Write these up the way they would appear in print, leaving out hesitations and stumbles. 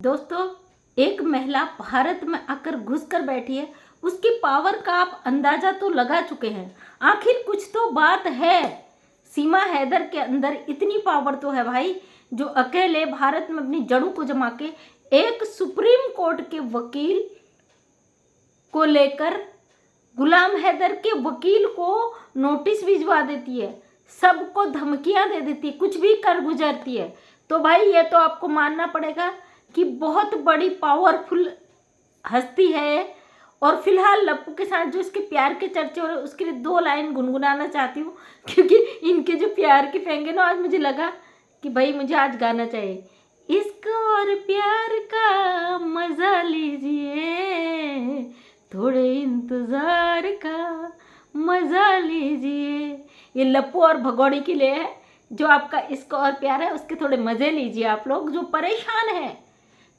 दोस्तों, एक महिला भारत में आकर घुस कर बैठी है। उसकी पावर का आप अंदाजा तो लगा चुके हैं। आखिर कुछ तो बात है। सीमा हैदर के अंदर इतनी पावर तो है भाई, जो अकेले भारत में अपनी जड़ों को जमा के एक सुप्रीम कोर्ट के वकील को लेकर गुलाम हैदर के वकील को नोटिस भिजवा देती है, सबको धमकियां दे देती है, कुछ भी कर गुजरती है। तो भाई ये तो आपको मानना पड़ेगा कि बहुत बड़ी पावरफुल हस्ती है। और फिलहाल लप्पू के साथ जो इसके प्यार के चर्चे हो रहे हैं, उसके लिए 2 लाइन गुनगुनाना चाहती हूँ, क्योंकि इनके जो प्यार के फेंगे ना, आज मुझे लगा कि भाई मुझे आज गाना चाहिए। इश्क और प्यार का मजा लीजिए, थोड़े इंतजार का मजा लीजिए। ये लप्पू और भगोड़ी के लिए है। जो आपका इश्क और प्यार है, उसके थोड़े मजे लीजिए आप लोग जो परेशान हैं,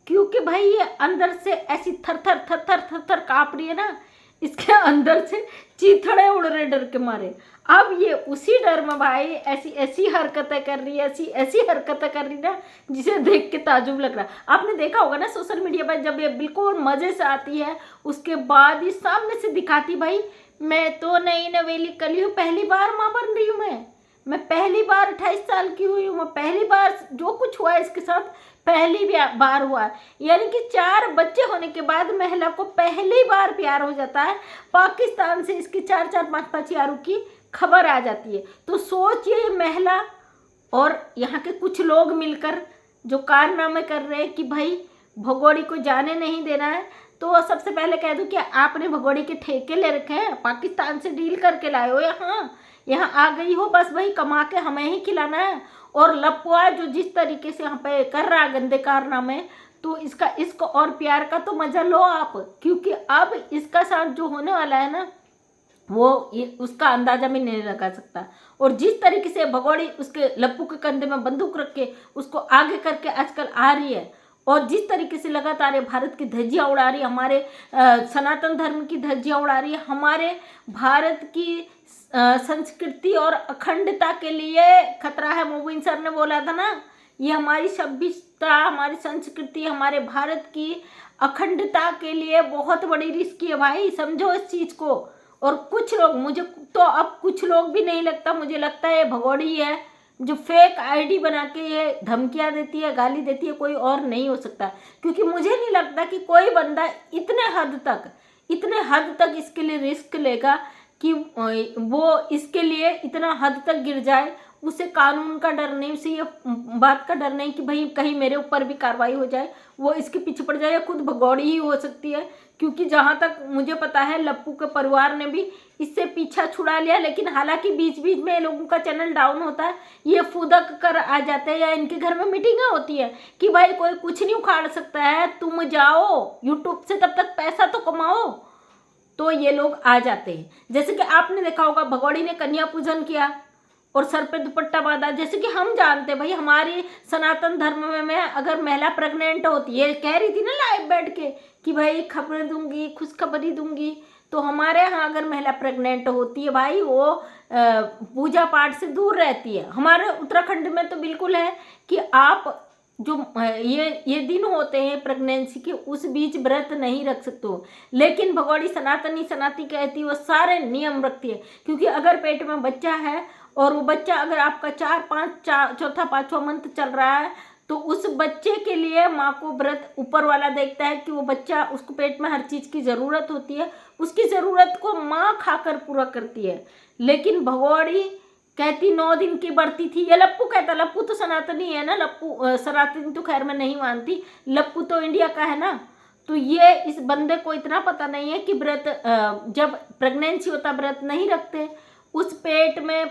क्योंकि भाई ये अंदर से ऐसी थर थर थर थर थर थर काँप रही है ना, इसके अंदर से चीथड़े उड़ रहे डर के मारे। अब ये उसी डर में भाई ऐसी ऐसी हरकतें कर रही है, ऐसी ऐसी हरकतें कर रही ना, जिसे देख के ताजुब लग रहा। आपने देखा होगा ना सोशल मीडिया पर, जब ये बिल्कुल मज़े से आती है, उसके बाद ही सामने से दिखाती भाई मैं तो नई नवेली कली हूँ, पहली बार माँ बन रही हूँ, मैं पहली बार 28 साल की हुई हूँ, मैं पहली बार जो कुछ हुआ है इसके साथ पहली बार हुआ है। यानी कि 4 बच्चे होने के बाद महिला को पहली बार प्यार हो जाता है। पाकिस्तान से इसकी 4-4 5-5 यारों की खबर आ जाती है। तो सोचिए महिला और यहाँ के कुछ लोग मिलकर जो कारनामे कर रहे हैं कि भाई भगोड़ी को जाने नहीं देना है। तो सबसे पहले कह दूं कि आपने भगोड़ी के ठेके ले रखे हैं, पाकिस्तान से डील करके लाए हो, यहाँ आ गई हो, बस वही कमा के हमें ही खिलाना है। और लपुआ जो जिस तरीके से यहाँ पे कर रहा है गंदे कारनामे, तो इसका इश्क और प्यार का तो मजा लो आप, क्योंकि अब इसका साथ जो होने वाला है ना, वो ये उसका अंदाजा भी नहीं लगा सकता। और जिस तरीके से भगोड़ी उसके लप्पू के कंधे में बंदूक रख के उसको आगे करके आजकल आ रही है, और जिस तरीके से लगातार ये भारत की धज्जियाँ उड़ा रही है, हमारे सनातन धर्म की धज्जियाँ उड़ा रही है, हमारे भारत की संस्कृति और अखंडता के लिए खतरा है। मोबिन सर ने बोला था ना, ये हमारी सभ्यता, हमारी संस्कृति, हमारे भारत की अखंडता के लिए बहुत बड़ी रिस्क है भाई, समझो इस चीज़ को। और कुछ लोग, मुझे तो अब कुछ लोग भी नहीं लगता, मुझे लगता है भगोड़ी है जो फेक आईडी बना के ये धमकियाँ देती है, गाली देती है, कोई और नहीं हो सकता। क्योंकि मुझे नहीं लगता कि कोई बंदा इतने हद तक इसके लिए रिस्क लेगा कि वो इसके लिए इतना हद तक गिर जाए। उसे कानून का डर नहीं, उसे ये बात का डर नहीं कि भाई कहीं मेरे ऊपर भी कार्रवाई हो जाए, वो इसके पीछे पड़ जाए, या खुद भगोड़ी ही हो सकती है। क्योंकि जहाँ तक मुझे पता है लप्पू के परिवार ने भी इससे पीछा छुड़ा लिया, लेकिन हालांकि बीच बीच में लोगों का चैनल डाउन होता है, ये फुदक कर आ जाते हैं, या इनके घर में मीटिंगें होती है कि भाई कोई कुछ नहीं उखाड़ सकता है, तुम जाओ यूट्यूब से तब तक पैसा तो कमाओ, तो ये लोग आ जाते हैं। जैसे कि आपने देखा होगा भगोड़ी ने कन्या पूजन किया और सर पे दुपट्टा बांधा। जैसे कि हम जानते हैं भाई, हमारी सनातन धर्म में अगर महिला प्रेग्नेंट होती है, कह रही थी ना लाइव बैठ के कि भाई खबरें दूंगी, खुशखबरी दूंगी, तो हमारे यहाँ अगर महिला प्रेग्नेंट होती है भाई, वो पूजा पाठ से दूर रहती है। हमारे उत्तराखंड में तो बिल्कुल है कि आप जो ये दिन होते हैं प्रेगनेंसी के, उस बीच व्रत नहीं रख सकते हो। लेकिन भगोड़ी सनाती कहती है, वो सारे नियम रखती है। क्योंकि अगर पेट में बच्चा है और वो बच्चा अगर आपका 4-5 5वां मंथ चल रहा है, तो उस बच्चे के लिए माँ को व्रत ऊपर वाला देखता है कि वो बच्चा, उसको पेट में हर चीज़ की ज़रूरत होती है, उसकी ज़रूरत को माँ खाकर पूरा करती है। लेकिन भगोड़ी कहती 9 दिन की बढ़ती थी। ये लप्पू कहता, लप्पू तो सनातनी है ना, लप्पू सनातनी तो खैर मैं नहीं मानती, लप्पू तो इंडिया का है ना। तो ये इस बंदे को इतना पता नहीं है कि व्रत जब प्रेगनेंसी होता व्रत नहीं रखते, उस पेट में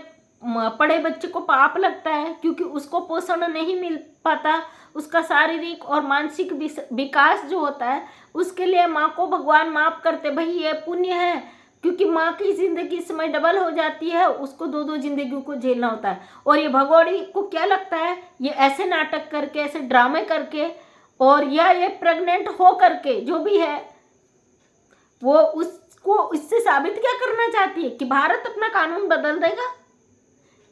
पड़े बच्चे को पाप लगता है, क्योंकि उसको पोषण नहीं मिल पाता, उसका शारीरिक और मानसिक विकास जो होता है, उसके लिए माँ को भगवान माफ करते। भाई ये पुण्य है, क्योंकि माँ की ज़िंदगी इस समय डबल हो जाती है, उसको 2-2 जिंदगियों को झेलना होता है। और ये भगोड़ी को क्या लगता है, ये ऐसे नाटक करके, ऐसे ड्रामे करके, और या ये प्रेग्नेंट हो करके जो भी है, वो उसको इससे साबित क्या करना चाहती है कि भारत अपना कानून बदल देगा।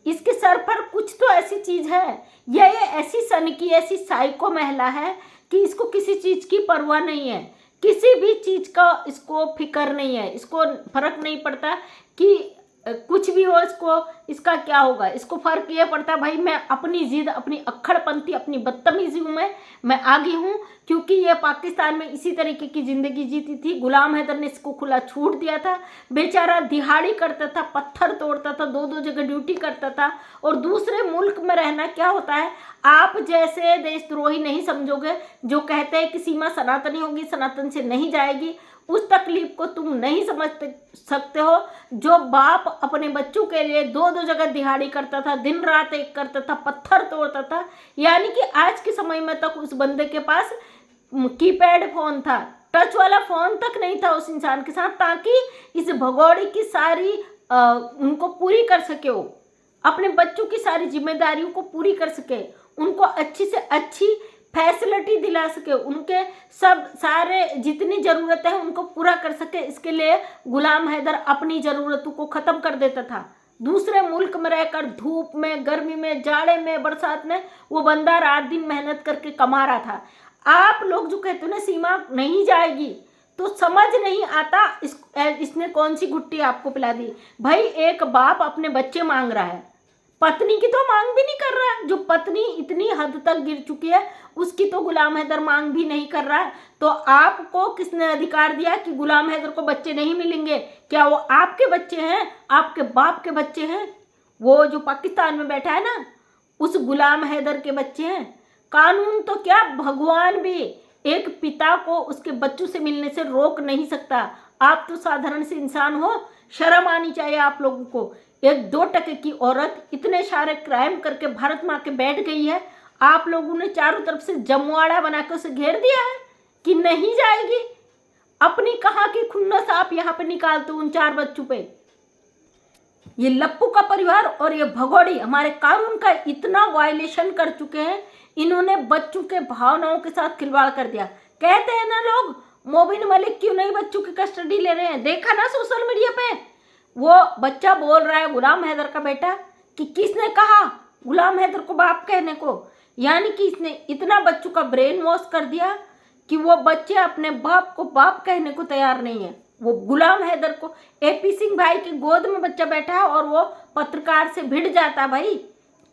इसके सर पर कुछ तो ऐसी चीज़ है, या ये ऐसी सनकी, ऐसी साइको महिला है कि इसको किसी चीज़ की परवाह नहीं है, किसी भी चीज़ का इसको फिक्र नहीं है, इसको फर्क नहीं पड़ता कि कुछ भी हो, इसका क्या होगा। इसको फर्क ये पड़ता है भाई मैं अपनी जिद, अपनी अक्खड़पंथी, अपनी बदतमीजी मैं आगे हूँ, क्योंकि ये पाकिस्तान में इसी तरीके की ज़िंदगी जीती थी। गुलाम हैदर ने इसको खुला छूट दिया था। बेचारा दिहाड़ी करता था, पत्थर तोड़ता था, 2-2 जगह ड्यूटी करता था। और दूसरे मुल्क में रहना क्या होता है, आप जैसे देशद्रोही नहीं समझोगे जो कहते हैं कि सीमा सनातनी होगी, सनातन से नहीं जाएगी। उस तकलीफ को तुम नहीं समझ सकते हो। जो बाप अपने बच्चों के लिए 2-2 जगह दिहाड़ी करता था, दिन रात एक करता था, पत्थर तोड़ता था, यानी कि आज के समय में तक उस बंदे के पास कीपैड फोन था, टच वाला फोन तक नहीं था उस इंसान के साथ, ताकि इस भगोड़े की सारी उनको पूरी कर सके, वो अपने बच्चों की सारी जिम्मेदारियों को पूरी कर सके, उनको अच्छी से अच्छी फैसिलिटी दिला सके, उनके सब सारे जितनी ज़रूरतें हैं उनको पूरा कर सके। इसके लिए गुलाम हैदर अपनी ज़रूरतों को ख़त्म कर देता था। दूसरे मुल्क में रहकर धूप में, गर्मी में, जाड़े में, बरसात में वो बंदा रात दिन मेहनत करके कमा रहा था। आप लोग जो कहते हो ना सीमा नहीं जाएगी, तो समझ नहीं आता इसने कौन सी गुट्टी आपको पिला दी। भाई एक बाप अपने बच्चे मांग रहा है, पत्नी की तो मांग भी नहीं कर रहा है। जो पत्नी इतनी हद तक गिर चुकी है उसकी तो गुलाम हैदर मांग भी नहीं कर रहा है। तो आपको किसने अधिकार दिया कि गुलाम हैदर को बच्चे नहीं मिलेंगे? क्या वो आपके बच्चे हैं? आपके बाप के बच्चे हैं? वो जो पाकिस्तान में बैठा है ना, उस गुलाम हैदर के बच्चे हैं। कानून तो क्या, भगवान भी एक पिता को उसके बच्चों से मिलने से रोक नहीं सकता। आप तो साधारण से इंसान हो, शर्म आनी चाहिए आप लोगों को। एक 2% की औरत इतने सारे क्राइम करके भारत में आके बैठ गई है, आप लोगों ने चारों तरफ से जमवाड़ा बनाकर उसे घेर दिया है कि नहीं जाएगी। अपनी कहाँ की खुन्नस आप यहाँ पे निकालते हो उन 4 बच्चों पे। ये लप्पू का परिवार और ये भगोड़ी हमारे कानून का इतना वायलेशन कर चुके हैं, इन्होंने बच्चों के भावनाओं के साथ खिलवाड़ कर दिया। कहते हैं ना लोग, मोबिन मलिक क्यों नहीं बच्चों की कस्टडी ले रहे हैं? देखा ना सोशल मीडिया पे, वो बच्चा बोल रहा है गुलाम हैदर का बेटा कि किसने कहा गुलाम हैदर को बाप कहने को। यानी कि इसने इतना बच्चों का ब्रेन वॉश कर दिया कि वो बच्चे अपने बाप को बाप कहने को तैयार नहीं है। वो गुलाम हैदर को, AP सिंह भाई की गोद में बच्चा बैठा है और वो पत्रकार से भिड़ जाता है। भाई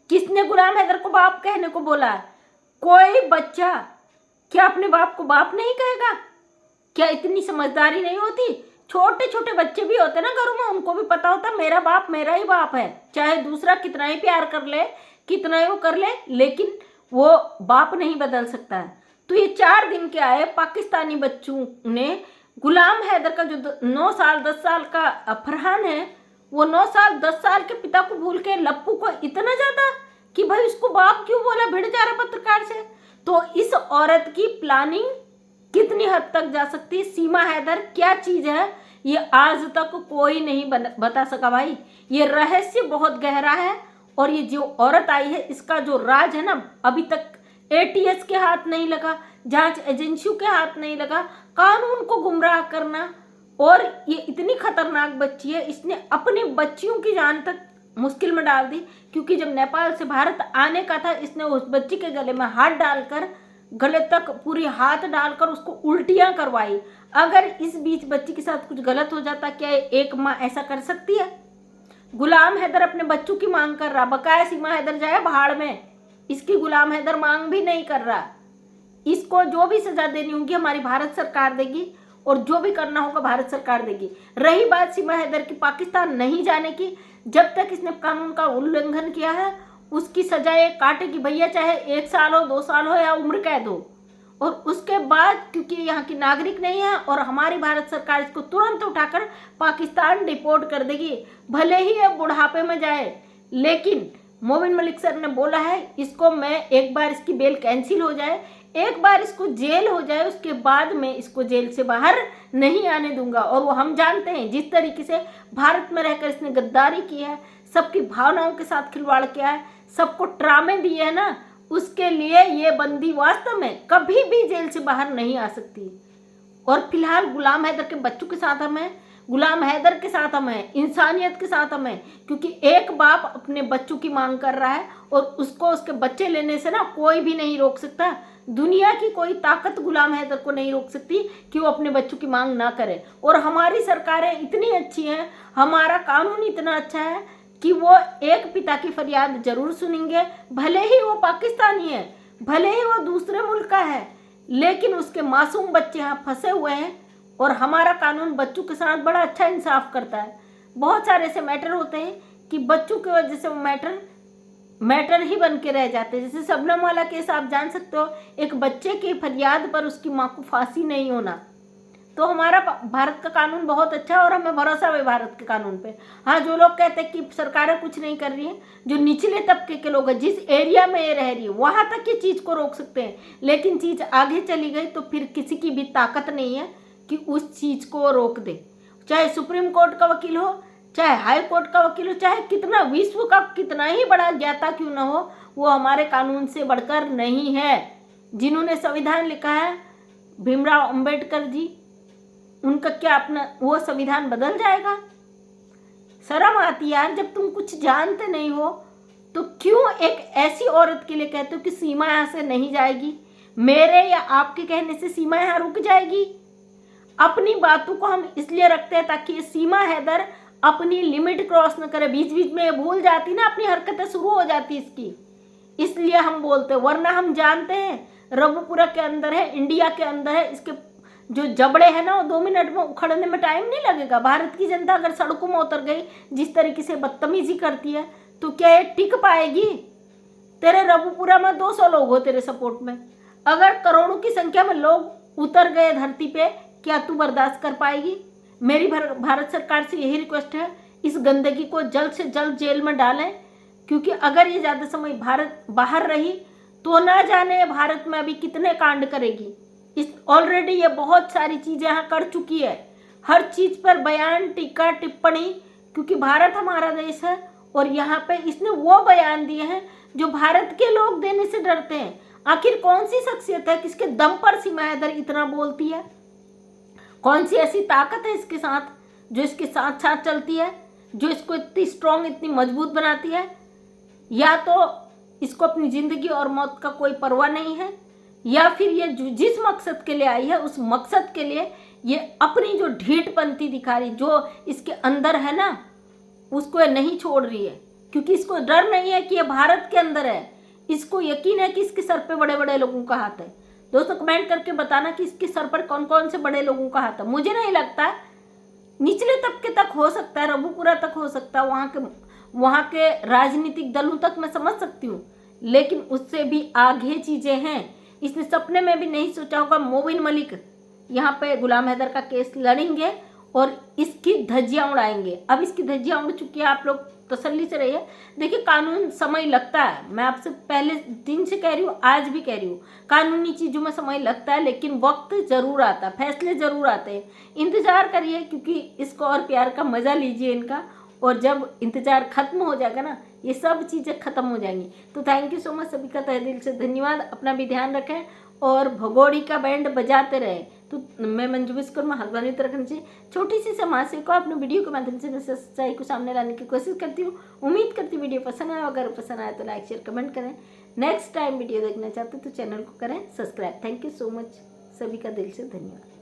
किसने गुलाम हैदर को बाप कहने को बोला है? कोई बच्चा क्या अपने बाप को बाप नहीं कहेगा? क्या इतनी समझदारी नहीं होती? छोटे छोटे बच्चे भी होते ना घरों में, उनको भी पता होता मेरा बाप मेरा ही बाप है, चाहे दूसरा कितना ही प्यार कर ले, कितना ही वो कर ले, लेकिन वो बाप नहीं बदल सकता है। तो ये 4 दिन के आए पाकिस्तानी बच्चों ने गुलाम हैदर का जो 9 साल 10 साल का फरहान है, वो 9 साल 10 साल के पिता को भूल के लप्पू को इतना ज़्यादा कि भाई उसको बाप क्यों बोला, भिड़ जा रहा पत्रकार से। तो इस औरत की प्लानिंग कितनी हद तक जा सकती है? सीमा हैदर क्या चीज़ है ये आज तक कोई नहीं बता सका भाई। ये रहस्य बहुत गहरा है। और ये जो औरत आई है इसका जो राज है ना, अभी तक ATS के हाथ नहीं लगा, जांच एजेंसियों के हाथ नहीं लगा। कानून को गुमराह करना, और ये इतनी खतरनाक बच्ची है, इसने अपनी बच्चियों की जान तक मुश्किल में डाल दी। क्योंकि जब नेपाल से भारत आने का था, इसने उस बच्ची के गले में हाथ डालकर, गले तक पूरी हाथ डालकर उसको उल्टियां करवाई। अगर इस बीच बच्ची के साथ कुछ गलत हो जाता, क्या एक माँ ऐसा कर सकती है? गुलाम हैदर अपने बच्चों की मांग कर रहा, बकाया सीमा हैदर जाए भाड़ में, इसकी गुलाम हैदर मांग भी नहीं कर रहा। इसको जो भी सजा देनी होगी हमारी भारत सरकार देगी, और जो भी करना होगा भारत सरकार देगी। रही बात सीमा हैदर की पाकिस्तान नहीं जाने की, जब तक इसने कानून का उल्लंघन किया है उसकी सजा ये काटेगी भैया, चाहे 1 साल हो, 2 साल हो, या उम्र कैद हो। और उसके बाद क्योंकि यहाँ की नागरिक नहीं है, और हमारी भारत सरकार इसको तुरंत उठाकर पाकिस्तान डिपोर्ट कर देगी, भले ही ये बुढ़ापे में जाए। लेकिन मोबिन मलिक सर ने बोला है इसको, मैं एक बार इसकी बेल कैंसिल हो जाए, एक बार इसको जेल हो जाए, उसके बाद मैं इसको जेल से बाहर नहीं आने दूंगा। और वो हम जानते हैं जिस तरीके से भारत में रहकर इसने गद्दारी की है, सबकी भावनाओं के साथ खिलवाड़ किया है, सबको ट्रामे दिए है ना, उसके लिए ये बंदी वास्तव में कभी भी जेल से बाहर नहीं आ सकती। और फिलहाल गुलाम हैदर के बच्चों के साथ हमें गुलाम हैदर के साथ हम हैं, इंसानियत के साथ हम हैं, क्योंकि एक बाप अपने बच्चों की मांग कर रहा है और उसको उसके बच्चे लेने से ना कोई भी नहीं रोक सकता। दुनिया की कोई ताकत गुलाम हैदर को नहीं रोक सकती कि वो अपने बच्चों की मांग ना करे। और हमारी सरकारें इतनी अच्छी हैं, हमारा कानून इतना अच्छा है कि वो एक पिता की फरियाद जरूर सुनेंगे, भले ही वो पाकिस्तानी है, भले ही वो दूसरे मुल्क का है, लेकिन उसके मासूम बच्चे यहाँ फंसे हुए हैं। और हमारा कानून बच्चों के साथ बड़ा अच्छा इंसाफ करता है। बहुत सारे ऐसे मैटर होते हैं कि बच्चों की वजह से वो मैटर ही बन के रह जाते हैं। जैसे शबनम वाला केस आप जान सकते हो, एक बच्चे की फरियाद पर उसकी माँ को फांसी नहीं होना। तो हमारा भारत का कानून बहुत अच्छा है और हमें भरोसा है भारत के कानून पे। हाँ, जो लोग कहते हैं कि सरकारें कुछ नहीं कर रही हैं, जो निचले तबके के लोग हैं, जिस एरिया में ये रह रही है वहाँ तक ये चीज़ को रोक सकते हैं, लेकिन चीज़ आगे चली गई तो फिर किसी की भी ताकत नहीं है कि उस चीज़ को रोक दे। चाहे सुप्रीम कोर्ट का वकील हो, चाहे हाई कोर्ट का वकील हो, चाहे कितना विश्व का कितना ही बड़ा ज्ञाता क्यों ना हो, वो हमारे कानून से बढ़कर नहीं है। जिन्होंने संविधान लिखा है, भीमराव अंबेडकर जी, उनका क्या अपना वो संविधान बदल जाएगा? शर्म आती यार, जब तुम कुछ जानते नहीं हो तो क्यों एक ऐसी औरत के लिए कहते हो कि सीमा यहाँ से नहीं जाएगी? मेरे या आपके कहने से सीमा यहाँ रुक जाएगी? अपनी बातों को हम इसलिए रखते हैं ताकि ये सीमा हैदर अपनी लिमिट क्रॉस न करे। बीच बीच में ये भूल जाती ना, अपनी हरकतें शुरू हो जाती इसकी, इसलिए हम बोलते हैं। वरना हम जानते हैं रघुपुरा के अंदर है, इंडिया के अंदर है, इसके जो जबड़े हैं ना वो 2 मिनट में उखड़ने में टाइम नहीं लगेगा। भारत की जनता अगर सड़कों में उतर गई, जिस तरीके से बदतमीजी करती है, तो क्या ये टिक पाएगी? तेरे रघुपुरा में 200 लोग हो तेरे सपोर्ट में, अगर करोड़ों की संख्या में लोग उतर गए धरती पे, क्या तू बर्दाश्त कर पाएगी? मेरी भारत सरकार से यही रिक्वेस्ट है, इस गंदगी को जल्द से जल्द जेल में डालें, क्योंकि अगर ये ज़्यादा समय भारत बाहर रही तो ना जाने भारत में अभी कितने कांड करेगी। इस ऑलरेडी ये बहुत सारी चीज़ें यहाँ कर चुकी है, हर चीज़ पर बयान, टीका, टिप्पणी, क्योंकि भारत हमारा देश है और यहाँ पे इसने वो बयान दिए हैं जो भारत के लोग देने से डरते हैं। आखिर कौन सी शख्सियत है, किसके दम पर सीमा हैदर इतना बोलती है? कौन सी ऐसी ताकत है इसके साथ जो इसके साथ साथ चलती है, जो इसको इतनी स्ट्रॉन्ग, इतनी मजबूत बनाती है? या तो इसको अपनी ज़िंदगी और मौत का कोई परवाह नहीं है, या फिर ये जिस मकसद के लिए आई है उस मकसद के लिए ये अपनी जो ढीठपंती दिखा रही, जो इसके अंदर है ना, उसको ये नहीं छोड़ रही है, क्योंकि इसको डर नहीं है कि ये भारत के अंदर है। इसको यकीन है कि इसके सर पे बड़े बड़े लोगों का हाथ है। दोस्तों कमेंट करके बताना कि इसके सर पर कौन कौन से बड़े लोगों का हाथ है। मुझे नहीं लगता, निचले तबके तक हो सकता है, रघुपुरा तक हो सकता है, वहाँ के राजनीतिक दलों तक मैं समझ सकती हूँ, लेकिन उससे भी आगे चीज़ें हैं। इसने सपने में भी नहीं सोचा होगा मोबिन मलिक यहाँ पे गुलाम हैदर का केस लड़ेंगे और इसकी धज्जियाँ उड़ाएंगे। अब इसकी धज्जियाँ उड़ चुकी है, आप लोग तसल्ली से रहिए। देखिए, कानून समय लगता है, मैं आपसे पहले दिन से कह रही हूँ, आज भी कह रही हूँ, कानूनी चीज़ों में समय लगता है, लेकिन वक्त ज़रूर आता है, फैसले ज़रूर आते हैं। इंतज़ार करिए, क्योंकि इसको और प्यार का मज़ा लीजिए इनका, और जब इंतज़ार ख़त्म हो जाएगा ना, ये सब चीज़ें ख़त्म हो जाएंगी। तो थैंक यू सो मच, सभी का तहे दिल से धन्यवाद। अपना भी ध्यान रखें और भगोड़ी का बैंड बजाते रहें। तो मैं मंजू विश्वकर्मा हल्द्वानी उत्तराखंड से छोटी सी समाज से को अपने वीडियो के माध्यम से मैं सच्चाई को सामने लाने की कोशिश करती हूँ। उम्मीद करती हूँ वीडियो पसंद आया, अगर पसंद आया तो लाइक शेयर कमेंट करें। नेक्स्ट टाइम वीडियो देखना चाहते तो चैनल को करें subscribe. Thank you so much, सभी का दिल से धन्यवाद।